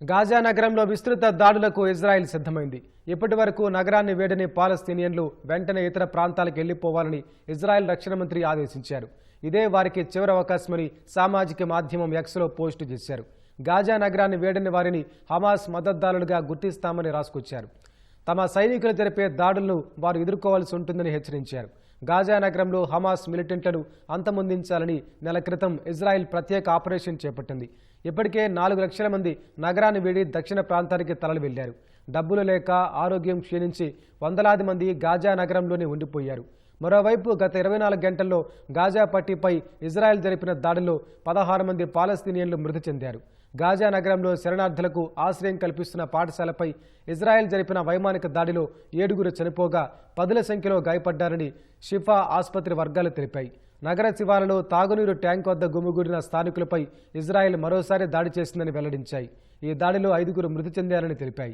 Gaza నగరంలో విస్తృత దాడులకు ఇజ్రాయెల్ సిద్ధమైంది. ఇప్పటివరకు నగరాన్ని వేడని పాలస్తీనియన్లు వెంటనే ఇతర ప్రాంతాలకు వెళ్లిపోవాలని ఇజ్రాయెల్ రక్షణ మంత్రి ఆదేశించారు. ఇదే వారికి చివరి అవకాశమని సామాజిక మాధ్యమం ఎక్స్లో పోస్టు చేశారు. గాజా నగరాన్ని వేడని వారిని హమాస్ మద్దతుదారులుగా గుర్తిస్తామని రాసుకొచ్చారు. తమ సైనికులు జరిపే దాడులను వారు ఎదుర్కోవాల్సి ఉంటుందని హెచ్చరించారు. గాజా నగరంలో హమాస్ మిలిటెంట్లను అంతమొందించాలని నెల క్రితం ఇజ్రాయెల్ ప్రత్యేక ఆపరేషన్ చేపట్టింది. ఇప్పటికే 4 లక్షల మంది నగరాన్ని వీడి దక్షిణ ప్రాంతానికి తరలి వెళ్లారు. డబ్బులు లేక ఆరోగ్యం క్షీణించి వందలాది మంది గాజా నగరంలోనే ఉండిపోయారు. మరోవైపు గత 24 గంటల్లో గాజా పట్టీపై ఇజ్రాయెల్ జరిపిన దాడిలో 16 మంది పాలస్తీనియన్లు మృతి చెందారు. గాజా నగరంలో శరణార్థులకు ఆశ్రయం కల్పిస్తున్న పాఠశాలపై ఇజ్రాయెల్ జరిపిన వైమానిక దాడిలో 7గురు చనిపోగా 10ల సంఖ్యలో గాయపడ్డారని షిఫా ఆసుపత్రి వర్గాలు తెలిపాయి. నగర శివారులో తాగునీరు ట్యాంక్ వద్ద గుమిగూడిన స్థానికులపై ఇజ్రాయెల్ మరోసారి దాడి చేసిందని వెల్లడించాయి. ఈ దాడిలో 5గురు మృతి చెందారని తెలిపాయి.